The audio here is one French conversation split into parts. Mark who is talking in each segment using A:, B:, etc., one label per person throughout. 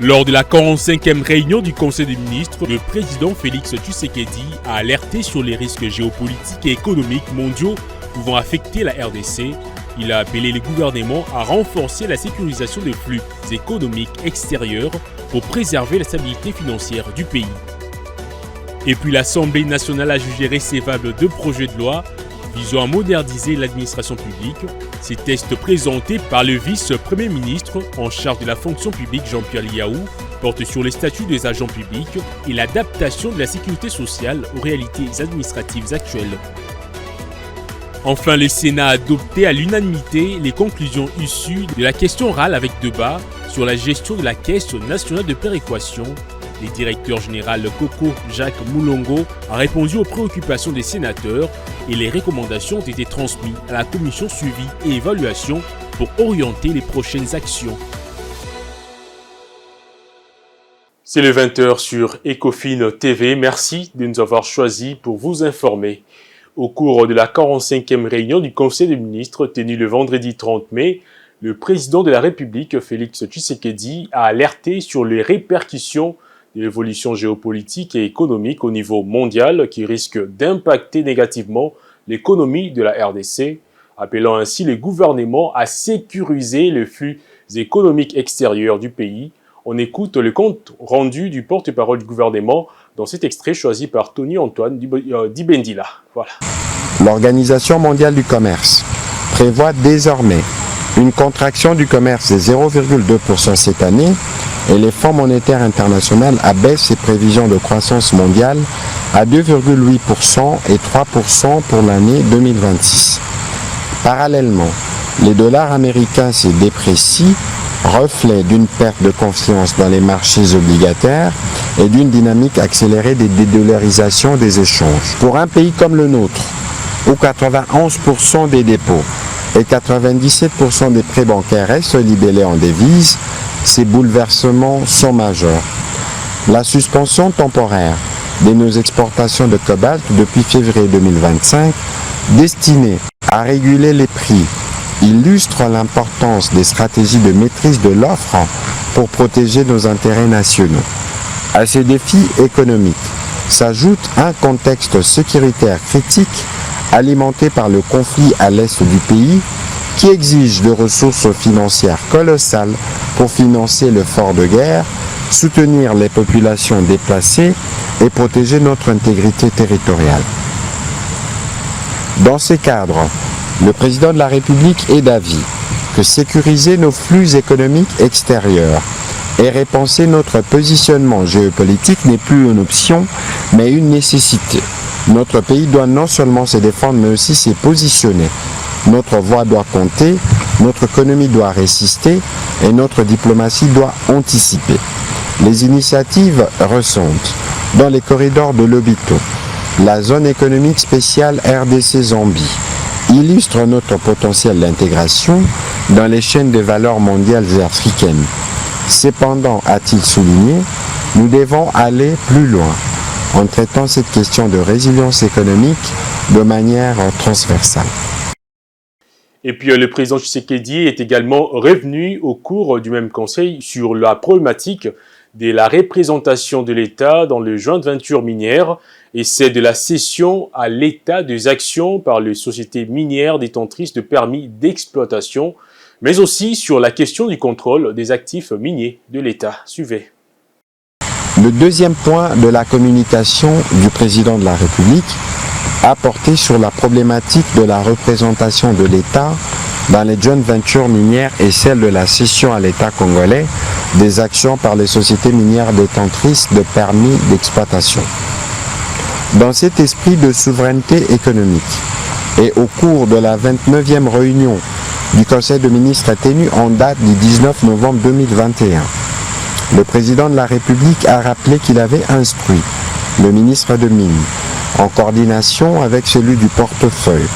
A: Lors de la 45e réunion du Conseil des ministres, le président Félix Tshisekedi a alerté sur les risques géopolitiques et économiques mondiaux pouvant affecter la RDC. Il a appelé les gouvernements à renforcer la sécurisation des flux économiques extérieurs pour préserver la stabilité financière du pays. Et puis l'Assemblée nationale a jugé recevable 2 projets de loi visant à moderniser l'administration publique. Ces textes présentés par le vice-premier ministre en charge de la fonction publique Jean-Pierre Liaou portent sur les statuts des agents publics et l'adaptation de la sécurité sociale aux réalités administratives actuelles. Enfin, le Sénat a adopté à l'unanimité les conclusions issues de la question orale avec débat sur la gestion de la Caisse nationale de péréquation. Le directeur général Coco Jacques Moulongo a répondu aux préoccupations des sénateurs et les recommandations ont été transmises à la commission suivi et évaluation pour orienter les prochaines actions. C'est le 20h sur Ecofin TV. Merci de nous avoir choisis pour vous informer. Au cours de la 45e réunion du Conseil des ministres tenue le vendredi 30 mai, le président de la République, Félix Tshisekedi, a alerté sur les répercussions de l'évolution géopolitique et économique au niveau mondial qui risque d'impacter négativement l'économie de la RDC, appelant ainsi les gouvernements à sécuriser les flux économiques extérieurs du pays. On écoute le compte rendu du porte-parole du gouvernement dans cet extrait choisi par Tony-Antoine Dibendila. Voilà.
B: L'Organisation mondiale du commerce prévoit désormais une contraction du commerce de 0,2% cette année et le Fonds monétaire international abaisse ses prévisions de croissance mondiale à 2,8% et 3% pour l'année 2026. Parallèlement, le dollar américain se déprécie, reflet d'une perte de confiance dans les marchés obligataires et d'une dynamique accélérée des dédollarisations des échanges. Pour un pays comme le nôtre, où 91% des dépôts et 97% des prêts bancaires restent libellés en devises, ces bouleversements sont majeurs. La suspension temporaire de nos exportations de cobalt depuis février 2025, destinée à réguler les prix, illustre l'importance des stratégies de maîtrise de l'offre pour protéger nos intérêts nationaux. À ces défis économiques s'ajoute un contexte sécuritaire critique alimenté par le conflit à l'est du pays qui exige des ressources financières colossales pour financer l'effort de guerre, soutenir les populations déplacées et protéger notre intégrité territoriale. Dans ces cadres, le président de la République est d'avis que sécuriser nos flux économiques extérieurs et repenser notre positionnement géopolitique n'est plus une option, mais une nécessité. Notre pays doit non seulement se défendre, mais aussi se positionner. Notre voix doit compter, notre économie doit résister et notre diplomatie doit anticiper. Les initiatives récentes dans les corridors de l'Obito, la zone économique spéciale RDC-Zambie, illustrent notre potentiel d'intégration dans les chaînes de valeur mondiales et africaines. Cependant, a-t-il souligné, nous devons aller plus loin en traitant cette question de résilience économique de manière transversale.
A: Et puis le président Tshisekedi est également revenu au cours du même conseil sur la problématique de la représentation de l'État dans le joint venture minière et c'est de la cession à l'État des actions par les sociétés minières détentrices de permis d'exploitation, mais aussi sur la question du contrôle des actifs miniers de l'État. Suivez.
B: Le deuxième point de la communication du président de la République a porté sur la problématique de la représentation de l'État dans les joint ventures minières et celle de la cession à l'État congolais des actions par les sociétés minières détentrices de permis d'exploitation. Dans cet esprit de souveraineté économique et au cours de la 29e réunion du Conseil des ministres tenue en date du 19 novembre 2021, le président de la République a rappelé qu'il avait instruit le ministre de Mines, en coordination avec celui du portefeuille,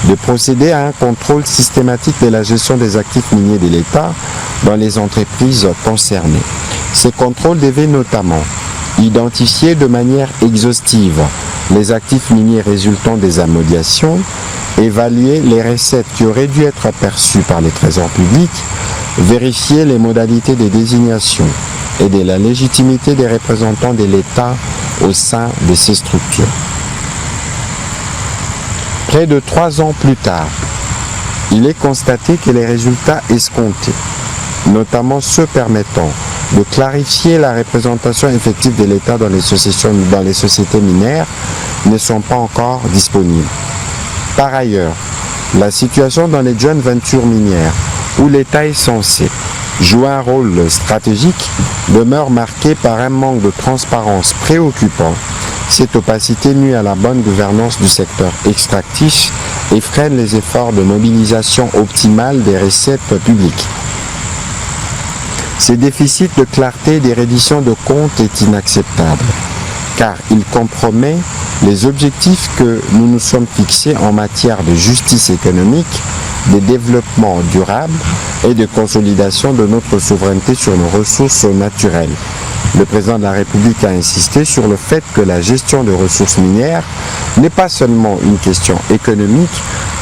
B: de procéder à un contrôle systématique de la gestion des actifs miniers de l'État dans les entreprises concernées. Ces contrôles devaient notamment identifier de manière exhaustive les actifs miniers résultant des amodiations, évaluer les recettes qui auraient dû être perçues par les trésors publics, vérifier les modalités des désignations et de la légitimité des représentants de l'État au sein de ces structures. Près de 3 ans plus tard, il est constaté que les résultats escomptés, notamment ceux permettant de clarifier la représentation effective de l'État dans les sociétés minières, ne sont pas encore disponibles. Par ailleurs, la situation dans les joint ventures minières, où l'État est censé jouer un rôle stratégique, demeure marquée par un manque de transparence préoccupant. Cette opacité nuit à la bonne gouvernance du secteur extractif et freine les efforts de mobilisation optimale des recettes publiques. Ce déficit de clarté et des redditions de comptes est inacceptable, car il compromet les objectifs que nous nous sommes fixés en matière de justice économique, de développement durable et de consolidation de notre souveraineté sur nos ressources naturelles. Le président de la République a insisté sur le fait que la gestion des ressources minières n'est pas seulement une question économique,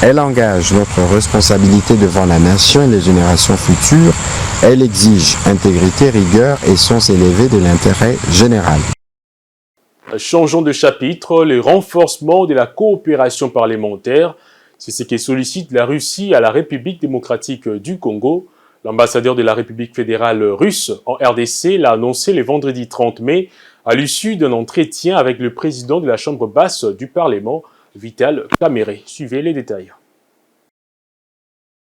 B: elle engage notre responsabilité devant la nation et les générations futures. Elle exige intégrité, rigueur et sens élevé de l'intérêt général.
A: Changeons de chapitre, le renforcement de la coopération parlementaire, c'est ce que sollicite la Russie à la République démocratique du Congo. L'ambassadeur de la République fédérale russe en RDC l'a annoncé le vendredi 30 mai à l'issue d'un entretien avec le président de la Chambre basse du Parlement, Vital Kamerhe. Suivez les détails.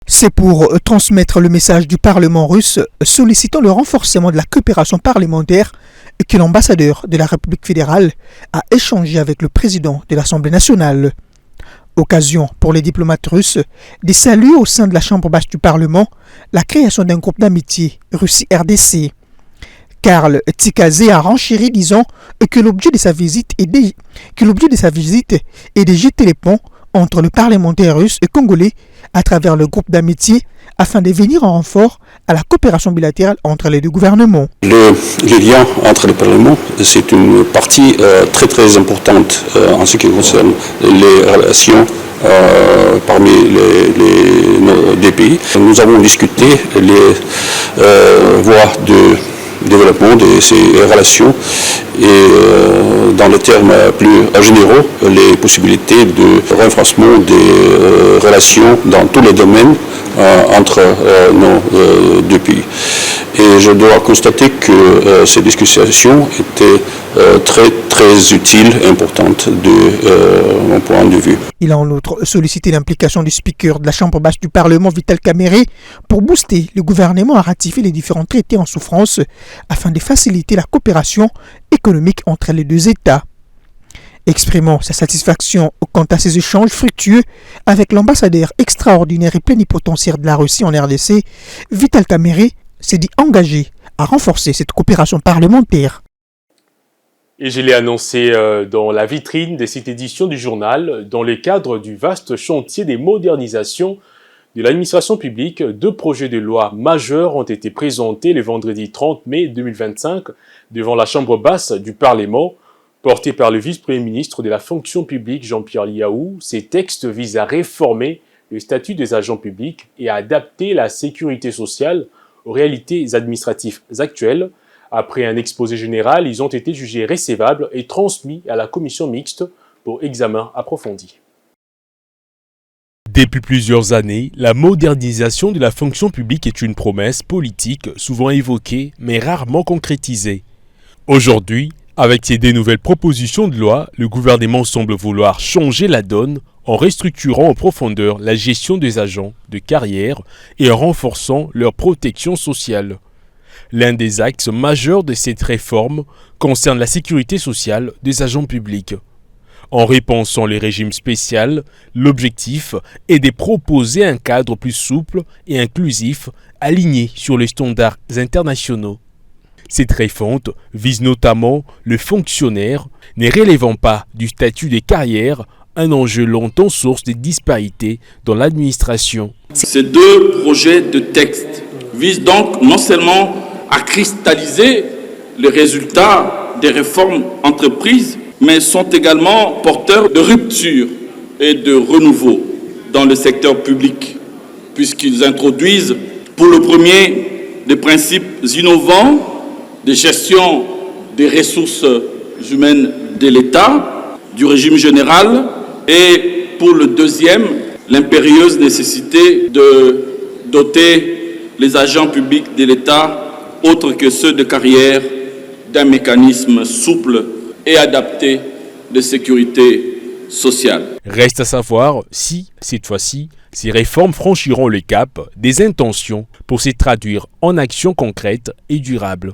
C: C'est pour transmettre le message du Parlement russe sollicitant le renforcement de la coopération parlementaire que l'ambassadeur de la République fédérale a échangé avec le président de l'Assemblée nationale. Occasion pour les diplomates russes de saluer au sein de la Chambre basse du Parlement la création d'un groupe d'amitié Russie-RDC. Karl Tsikazé a renchéri disant que l'objet de sa visite est de jeter les ponts entre le parlementaire russe et congolais à travers le groupe d'amitié afin de venir en renfort à la coopération bilatérale entre les deux gouvernements.
D: Le lien entre les parlements, c'est une partie très importante en ce qui concerne les relations parmi les deux pays. Nous avons discuté les voies de développement de ces relations et dans les termes plus généraux, les possibilités de renforcement des relations dans tous les domaines entre nos deux pays. Et je dois constater que ces discussions étaient très utiles et importantes de mon point de vue.
C: Il a en outre sollicité l'implication du speaker de la Chambre basse du Parlement, Vital Kamerhe, pour booster le gouvernement à ratifier les différents traités en souffrance afin de faciliter la coopération économique entre les deux États. Exprimant sa satisfaction quant à ces échanges fructueux avec l'ambassadeur extraordinaire et plénipotentiaire de la Russie en RDC, Vital Kamerhe s'est dit engagé à renforcer cette coopération parlementaire.
A: Et je l'ai annoncé dans la vitrine de cette édition du journal, dans le cadre du vaste chantier des modernisations de l'administration publique, 2 projets de loi majeurs ont été présentés le vendredi 30 mai 2025 devant la Chambre basse du Parlement. Portés par le vice-premier ministre de la fonction publique Jean-Pierre Liaou, ces textes visent à réformer le statut des agents publics et à adapter la sécurité sociale aux réalités administratives actuelles. Après un exposé général, ils ont été jugés recevables et transmis à la commission mixte pour examen approfondi. Depuis plusieurs années, la modernisation de la fonction publique est une promesse politique souvent évoquée mais rarement concrétisée. Aujourd'hui, avec ces 2 nouvelles propositions de loi, le gouvernement semble vouloir changer la donne en restructurant en profondeur la gestion des agents de carrière et en renforçant leur protection sociale. L'un des axes majeurs de cette réforme concerne la sécurité sociale des agents publics. En repensant les régimes spéciaux, l'objectif est de proposer un cadre plus souple et inclusif, aligné sur les standards internationaux. Cette réforme vise notamment le fonctionnaire ne relevant pas du statut de carrière, un enjeu longtemps source de disparités dans l'administration.
E: Ces 2 projets de texte visent donc non seulement à cristalliser les résultats des réformes entreprises, mais sont également porteurs de rupture et de renouveau dans le secteur public, puisqu'ils introduisent pour le premier des principes innovants de gestion des ressources humaines de l'État, du régime général, et pour le deuxième, l'impérieuse nécessité de doter les agents publics de l'État, autres que ceux de carrière, d'un mécanisme souple et adapté de sécurité sociale.
A: Reste à savoir si, cette fois-ci, ces réformes franchiront le cap des intentions pour se traduire en actions concrètes et durables.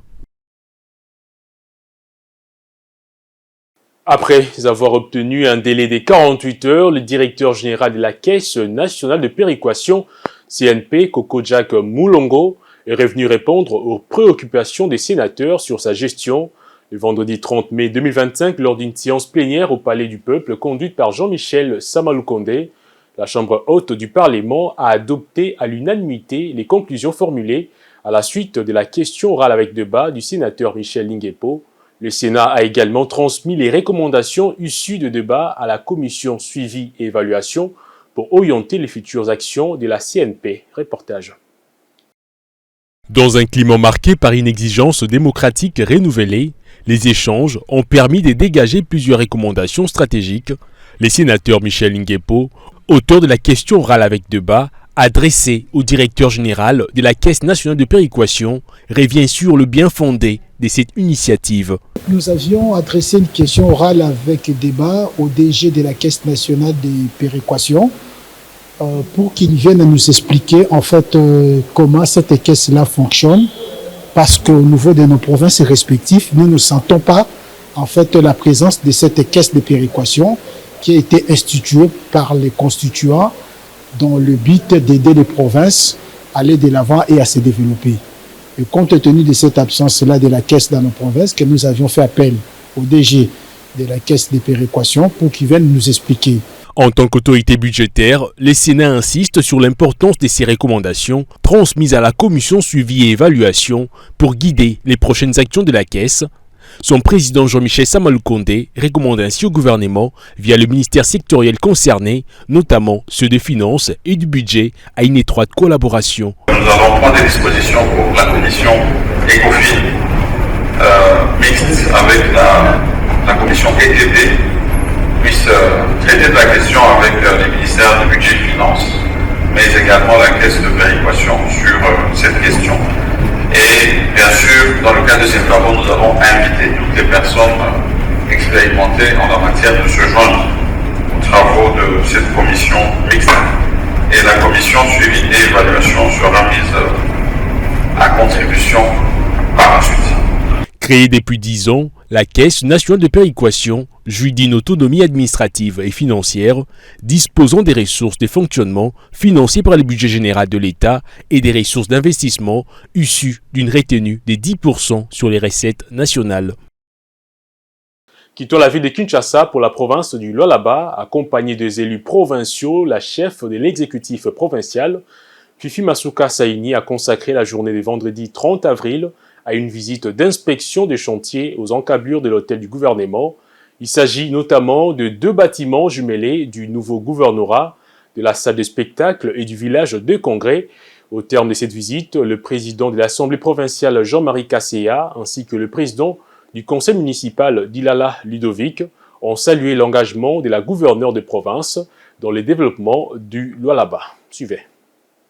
A: Après avoir obtenu un délai de 48 heures, le directeur général de la Caisse nationale de péréquation, CNP, Koko-Jack Moulongo, est revenu répondre aux préoccupations des sénateurs sur sa gestion le vendredi 30 mai 2025 lors d'une séance plénière au Palais du Peuple conduite par Jean-Michel Samaloukonde. La Chambre haute du Parlement a adopté à l'unanimité les conclusions formulées à la suite de la question orale avec débat du sénateur Michel Linguepo. Le Sénat a également transmis les recommandations issues de débats à la commission suivi et évaluation pour orienter les futures actions de la CNP. Reportage. Dans un climat marqué par une exigence démocratique renouvelée, les échanges ont permis de dégager plusieurs recommandations stratégiques. Le sénateur Michel Linguepo, auteur de la question orale avec débat, adressée au directeur général de la Caisse nationale de péréquation, revient sur le bien fondé de cette initiative.
F: Nous avions adressé une question orale avec débat au DG de la Caisse nationale de péréquation pour qu'il vienne nous expliquer en fait comment cette caisse-là fonctionne, parce qu'au niveau de nos provinces respectives, nous ne sentons pas en fait la présence de cette caisse de péréquation qui a été instituée par les constituants dans le but d'aider les provinces à aller de l'avant et à se développer. Et compte tenu de cette absence-là de la caisse dans nos provinces, que nous avions fait appel au DG de la caisse de péréquation pour qu'il vienne nous expliquer.
A: En tant qu'autorité budgétaire, le Sénat insiste sur l'importance de ces recommandations transmises à la commission suivi et évaluation pour guider les prochaines actions de la Caisse. Son président Jean-Michel Samaloukonde recommande ainsi au gouvernement, via le ministère sectoriel concerné, notamment ceux des finances et du budget, à une étroite collaboration.
G: Nous allons prendre des dispositions pour la commission ECOFIN mixte avec la commission ETP puisse traiter de la question avec les ministères du budget et finances, mais également la caisse de péréquation sur cette question. Et bien sûr, dans le cadre de ces travaux, nous avons invité toutes les personnes expérimentées en la matière de se joindre aux travaux de cette commission mixte. Et la commission suivi et évaluation sera mise à contribution par la suite.
A: Créée depuis 10 ans, la Caisse nationale de péréquation jouit d'une autonomie administrative et financière, disposant des ressources de fonctionnement financées par le budget général de l'État et des ressources d'investissement issues d'une retenue de 10% sur les recettes nationales. Quittons la ville de Kinshasa pour la province du Lualaba, accompagné des élus provinciaux, la chef de l'exécutif provincial, Fifi Masuka Saini, a consacré la journée de vendredi 30 avril à une visite d'inspection des chantiers aux encablures de l'hôtel du gouvernement. Il s'agit notamment de 2 bâtiments jumelés du nouveau gouvernorat, de la salle de spectacle et du village de congrès. Au terme de cette visite, le président de l'Assemblée provinciale Jean-Marie Kasséa ainsi que le président du conseil municipal d'Ilala Ludovic ont salué l'engagement de la gouverneure de province dans le développement du Lualaba. Suivez.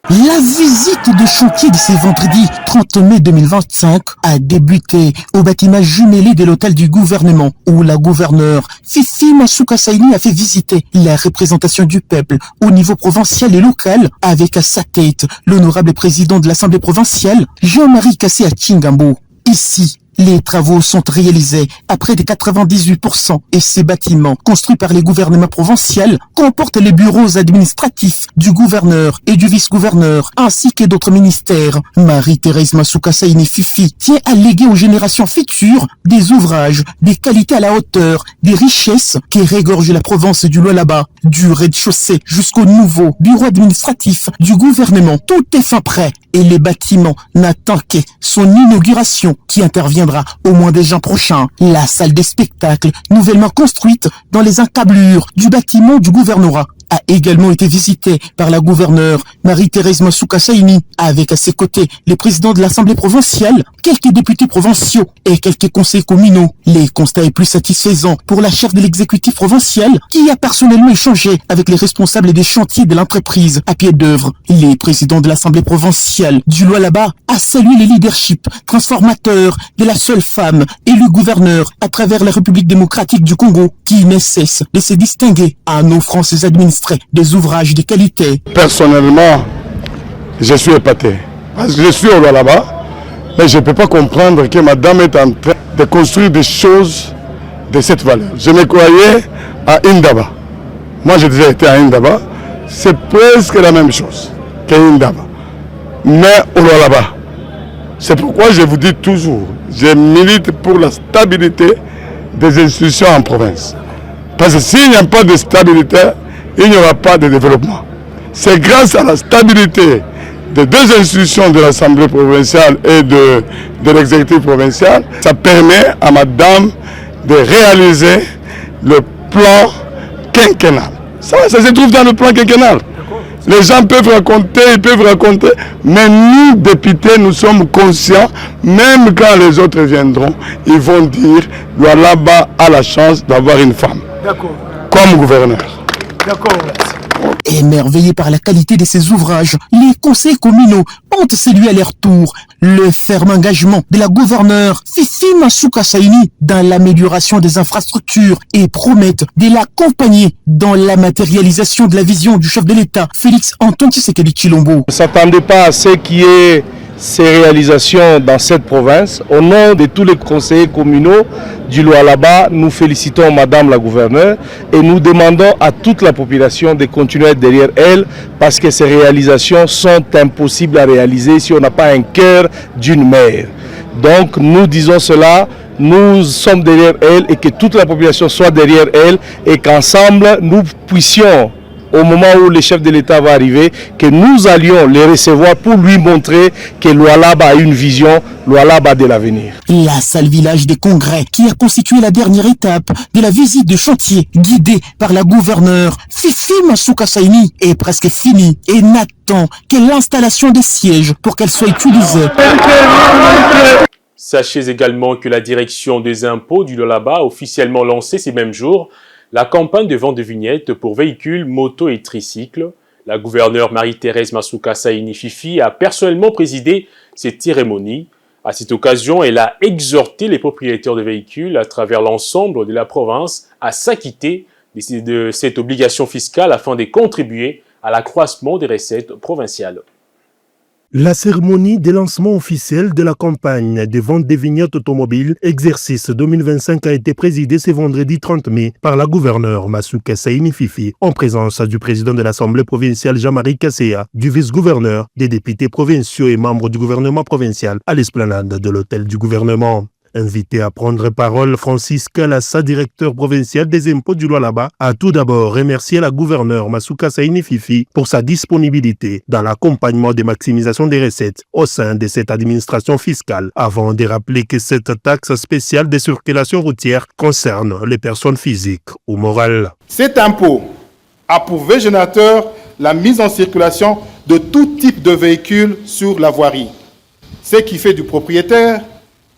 H: La visite de chantier de ce vendredi 30 mai 2025 a débuté au bâtiment jumelé de l'hôtel du gouvernement où la gouverneure Fifi Masuka Saini a fait visiter la représentation du peuple au niveau provincial et local avec à sa tête l'honorable président de l'Assemblée provinciale Jean-Marie Kasséa Tchingambo. Ici, les travaux sont réalisés à près de 98% et ces bâtiments, construits par les gouvernements provinciaux, comportent les bureaux administratifs du gouverneur et du vice-gouverneur, ainsi que d'autres ministères. Marie-Thérèse Masuka Saini Fifi tient à léguer aux générations futures des ouvrages, des qualités à la hauteur, des richesses qui régorgent la province du Lualaba, du rez-de-chaussée jusqu'au nouveau bureau administratif du gouvernement. Tout est fin prêt et les bâtiments n'attendent que son inauguration qui interviendra au mois de juin prochain. La salle des spectacles, nouvellement construite dans les encablures du bâtiment du gouvernorat, a également été visité par la gouverneure Marie-Thérèse Masuka Saini, avec à ses côtés les présidents de l'Assemblée provinciale, quelques députés provinciaux et quelques conseillers communaux. Les constats est plus satisfaisant pour la chef de l'exécutif provincial qui a personnellement échangé avec les responsables des chantiers de l'entreprise à pied d'œuvre. Les présidents de l'Assemblée provinciale du Lualaba a salué le leadership transformateur de la seule femme élue gouverneur à travers la République démocratique du Congo qui ne cesse de se distinguer en offrant ses administrés des ouvrages de qualité.
I: Personnellement, je suis épaté. Parce que je suis au Lualaba, mais je ne peux pas comprendre que madame est en train de construire des choses de cette valeur. Je me croyais à Indaba. Moi, j'ai déjà été à Indaba. C'est presque la même chose qu'à Indaba. Mais au Lualaba. C'est pourquoi je vous dis toujours, je milite pour la stabilité des institutions en province. Parce que s'il n'y a pas de stabilité, il n'y aura pas de développement. C'est grâce à la stabilité des deux institutions de l'Assemblée provinciale et de l'exécutif provincial, ça permet à madame de réaliser le plan quinquennal. Ça se trouve dans le plan quinquennal. Les gens peuvent raconter, mais nous, députés, nous sommes conscients, même quand les autres viendront, ils vont dire, Lualaba a la chance d'avoir une femme comme gouverneur.
F: D'accord.
H: Émerveillés par la qualité de ces ouvrages, les conseils communaux ont salué à leur tour le ferme engagement de la gouverneure Fifi Masuka Saini dans l'amélioration des infrastructures et promettent de l'accompagner dans la matérialisation de la vision du chef de l'État, Félix Antoine Tshisekedi Tshilombo.
J: On ne s'attendait pas à ce qui est ces réalisations dans cette province. Au nom de tous les conseillers communaux du Lualaba, nous félicitons Madame la gouverneure et nous demandons à toute la population de continuer à être derrière elle parce que ces réalisations sont impossibles à réaliser si on n'a pas un cœur d'une mère. Donc nous disons cela, nous sommes derrière elle et que toute la population soit derrière elle et qu'ensemble nous puissions, au moment où le chef de l'État va arriver, que nous allions les recevoir pour lui montrer que Lualaba a une vision, Lualaba de l'avenir.
H: La salle village des congrès qui a constitué la dernière étape de la visite de chantier guidée par la gouverneure Fifi Masuka Saini est presque finie et n'attend que l'installation des sièges pour qu'elle soit utilisée.
A: Sachez également que la direction des impôts du Lualaba a officiellement lancé ces mêmes jours la campagne de vente de vignettes pour véhicules, motos et tricycles. La gouverneure Marie-Thérèse Masuka Saini Fifi a personnellement présidé cette cérémonie. À cette occasion, elle a exhorté les propriétaires de véhicules à travers l'ensemble de la province à s'acquitter de cette obligation fiscale afin de contribuer à l'accroissement des recettes provinciales.
K: La cérémonie de lancement officiel de la campagne de vente des vignettes automobiles exercice 2025 a été présidée ce vendredi 30 mai par la gouverneure Masuka Saini Fifi en présence du président de l'Assemblée provinciale Jean-Marie Kasséa, du vice-gouverneur, des députés provinciaux et membres du gouvernement provincial à l'esplanade de l'hôtel du gouvernement. Invité à prendre parole, Francis Kalassa, directeur provincial des impôts du Lualaba, a tout d'abord remercié la gouverneure Masuka Saini Fifi pour sa disponibilité dans l'accompagnement des maximisations des recettes au sein de cette administration fiscale, avant de rappeler que cette taxe spéciale de circulation routière concerne les personnes physiques ou morales.
L: Cet impôt a pour végénateur la mise en circulation de tout type de véhicules sur la voirie, ce qui fait du propriétaire,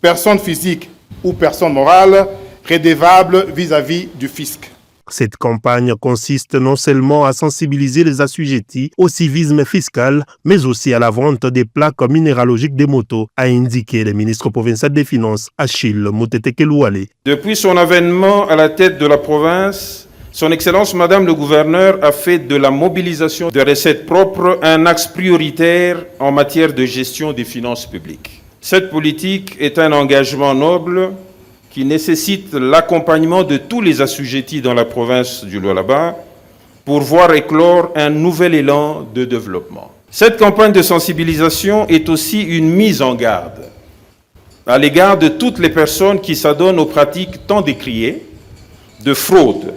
L: personne physique ou personne morale, redevable vis-à-vis du fisc.
K: Cette campagne consiste non seulement à sensibiliser les assujettis au civisme fiscal, mais aussi à la vente des plaques minéralogiques des motos, a indiqué le ministre provincial des Finances, Achille Moutetekelouale.
M: Depuis son avènement à la tête de la province, Son Excellence Madame le Gouverneur a fait de la mobilisation des recettes propres un axe prioritaire en matière de gestion des finances publiques. Cette politique est un engagement noble qui nécessite l'accompagnement de tous les assujettis dans la province du Lualaba pour voir éclore un nouvel élan de développement. Cette campagne de sensibilisation est aussi une mise en garde à l'égard de toutes les personnes qui s'adonnent aux pratiques tant décriées de fraude,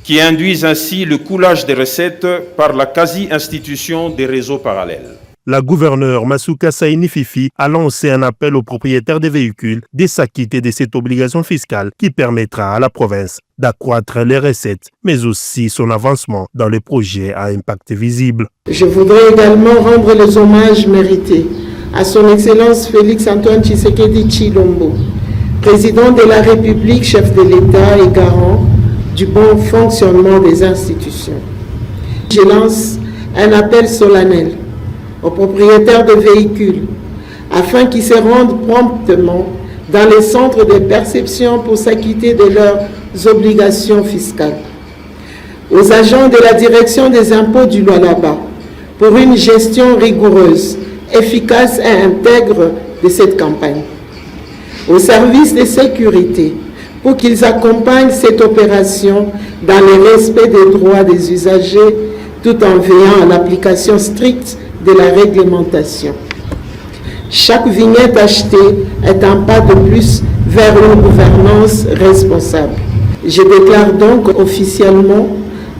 M: qui induisent ainsi le coulage des recettes par la quasi-institution des réseaux parallèles.
K: La gouverneure Masuka Saini Fifi a lancé un appel aux propriétaires des véhicules de s'acquitter de cette obligation fiscale qui permettra à la province d'accroître les recettes, mais aussi son avancement dans les projets à impact visible.
N: Je voudrais également rendre les hommages mérités à son Excellence Félix-Antoine Tshisekedi Tshilombo, président de la République, chef de l'État et garant du bon fonctionnement des institutions. Je lance un appel solennel aux propriétaires de véhicules afin qu'ils se rendent promptement dans les centres de perception pour s'acquitter de leurs obligations fiscales. Aux agents de la direction des impôts du Lualaba pour une gestion rigoureuse, efficace et intègre de cette campagne. Aux services de sécurité pour qu'ils accompagnent cette opération dans le respect des droits des usagers tout en veillant à l'application stricte de la réglementation. Chaque vignette achetée est un pas de plus vers une gouvernance responsable. Je déclare donc officiellement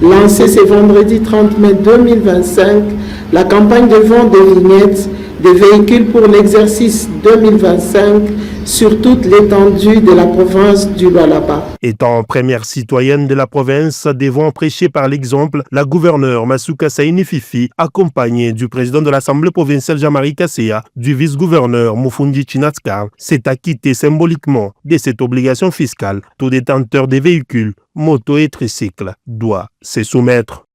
N: lancer ce vendredi 30 mai 2025 la campagne de vente de vignettes de véhicules pour l'exercice 2025 sur toute l'étendue de la province du Lualaba.
K: Étant première citoyenne de la province, devant prêcher par l'exemple, la gouverneure Masuka Saini Fifi, accompagnée du président de l'Assemblée provinciale Jean-Marie Kasseya, du vice-gouverneur Mufundi Chinatskar, s'est acquittée symboliquement de cette obligation fiscale. Tout détenteur des véhicules, moto et tricycle doit se soumettre.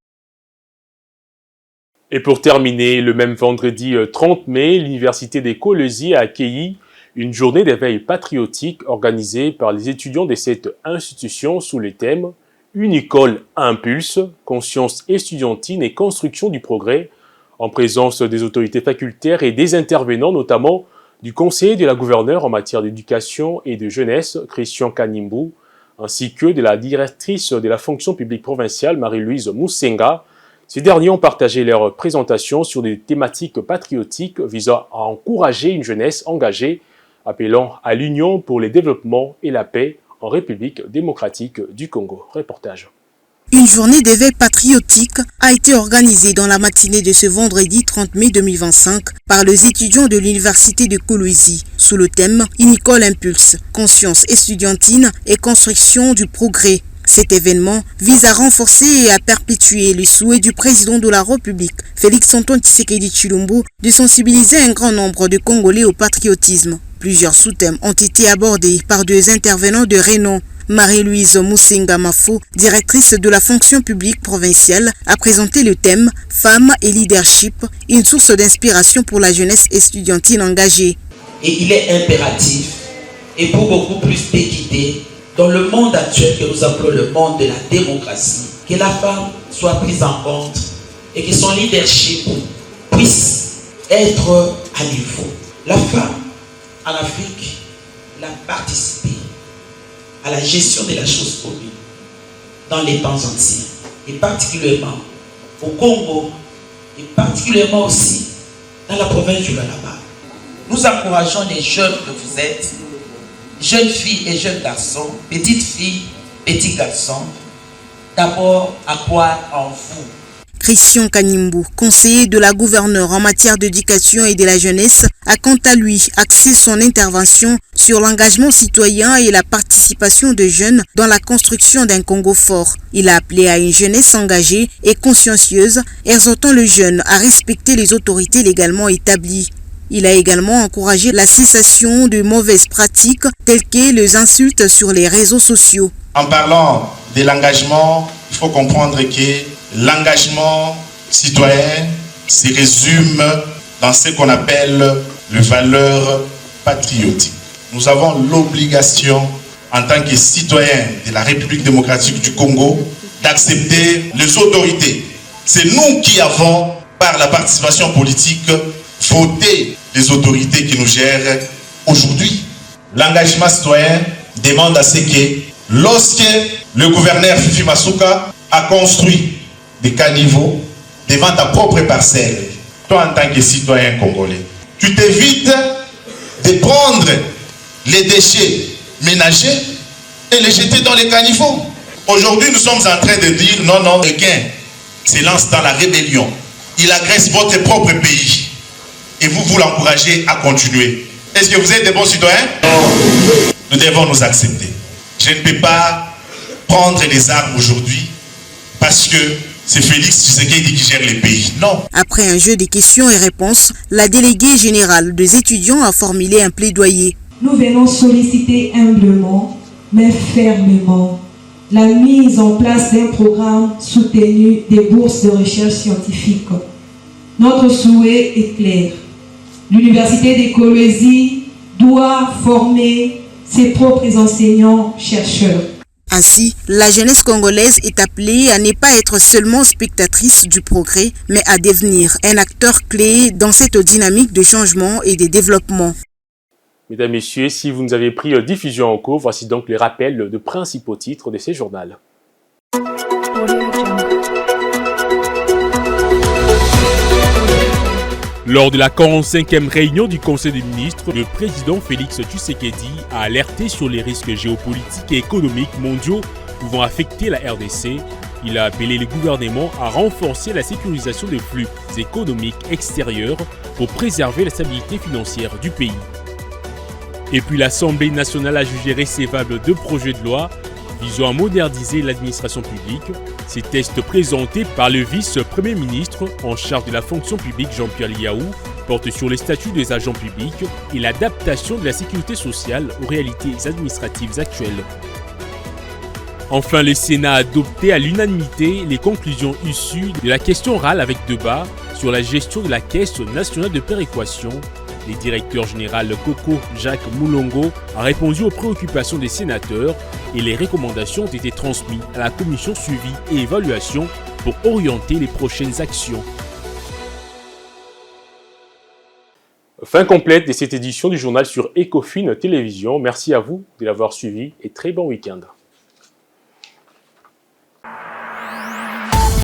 A: Et pour terminer, le même vendredi 30 mai, l'Université des Colosi a accueilli une journée d'éveil patriotique organisée par les étudiants de cette institution sous le thème « Une école impulse, conscience estudiantine et construction du progrès » en présence des autorités facultaires et des intervenants, notamment du conseiller de la gouverneure en matière d'éducation et de jeunesse, Christian Kanimbu, ainsi que de la directrice de la fonction publique provinciale, Marie-Louise Moussenga. Ces derniers ont partagé leur présentation sur des thématiques patriotiques visant à encourager une jeunesse engagée, appelant à l'union pour le développement et la paix en République démocratique du Congo. Reportage.
O: Une journée d'éveil patriotique a été organisée dans la matinée de ce vendredi 30 mai 2025 par les étudiants de l'Université de Kolwezi sous le thème « Une école impulse, conscience estudiantine et construction du progrès ». Cet événement vise à renforcer et à perpétuer les souhaits du président de la République, Félix-Antoine Tshisekedi Tshilombo, de sensibiliser un grand nombre de Congolais au patriotisme. Plusieurs sous-thèmes ont été abordés par deux intervenants de renom. Marie-Louise Moussenga Mafo, directrice de la fonction publique provinciale, a présenté le thème « Femmes et leadership, une source d'inspiration pour la jeunesse estudiantine engagée ».
P: Et il est impératif, et pour beaucoup plus d'équité, dans le monde actuel que nous appelons le monde de la démocratie, que la femme soit prise en compte et que son leadership puisse être à niveau. La femme en Afrique, elle a participé à la gestion de la chose commune dans les temps anciens, et particulièrement au Congo, et particulièrement aussi dans la province du Lualaba. Nous encourageons les jeunes que vous êtes, jeunes filles et jeunes garçons, petites filles, petits garçons, d'abord à croire en vous.
O: Christian Kanimbu, conseiller de la gouverneure en matière d'éducation et de la jeunesse, a quant à lui axé son intervention sur l'engagement citoyen et la participation des jeunes dans la construction d'un Congo fort. Il a appelé à une jeunesse engagée et consciencieuse, exhortant les jeunes à respecter les autorités légalement établies. Il a également encouragé la cessation de mauvaises pratiques telles que les insultes sur les réseaux sociaux.
Q: En parlant de l'engagement, il faut comprendre que l'engagement citoyen se résume dans ce qu'on appelle les valeurs patriotiques. Nous avons l'obligation, en tant que citoyens de la République démocratique du Congo, d'accepter les autorités. C'est nous qui avons, par la participation politique, voté les autorités qui nous gèrent aujourd'hui. L'engagement citoyen demande à ce que, lorsque le gouverneur Fifi Masuka a construit des caniveaux devant ta propre parcelle, toi en tant que citoyen congolais, tu t'évites de prendre les déchets ménagers et les jeter dans les caniveaux. Aujourd'hui, nous sommes en train de dire non, quelqu'un se lance dans la rébellion. Il agresse votre propre pays. et vous l'encouragez à continuer. Est-ce que vous êtes des bons citoyens? Nous devons nous accepter. Je ne peux pas prendre les armes aujourd'hui parce que c'est Félix Tshisekedi qui gère les pays. Non.
O: Après un jeu de questions et réponses, la déléguée générale des étudiants a formulé un plaidoyer.
R: Nous venons solliciter humblement, mais fermement, la mise en place d'un programme soutenu des bourses de recherche scientifique. Notre souhait est clair. L'Université de Kolwezi doit former ses propres enseignants-chercheurs.
O: Ainsi, la jeunesse congolaise est appelée à ne pas être seulement spectatrice du progrès, mais à devenir un acteur clé dans cette dynamique de changement et de développement.
A: Mesdames, Messieurs, si vous nous avez pris diffusion en cours, voici donc les rappels de principaux titres de ces journaux. Lors de la 45e réunion du Conseil des ministres, le président Félix Tshisekedi a alerté sur les risques géopolitiques et économiques mondiaux pouvant affecter la RDC. Il a appelé le gouvernement à renforcer la sécurisation des flux économiques extérieurs pour préserver la stabilité financière du pays. Et puis l'Assemblée nationale a jugé recevable 2 projets de loi visant à moderniser l'administration publique. Ces textes présentés par le vice-premier ministre en charge de la fonction publique Jean-Pierre Liaou portent sur les statuts des agents publics et l'adaptation de la sécurité sociale aux réalités administratives actuelles. Enfin, le Sénat a adopté à l'unanimité les conclusions issues de la question orale avec débat sur la gestion de la Caisse nationale de péréquation. Le directeur général Coco Jacques Moulongo a répondu aux préoccupations des sénateurs et les recommandations ont été transmises à la commission suivi et évaluation pour orienter les prochaines actions. Fin complète de cette édition du journal sur Ecofin Télévision. Merci à vous de l'avoir suivi et très bon week-end.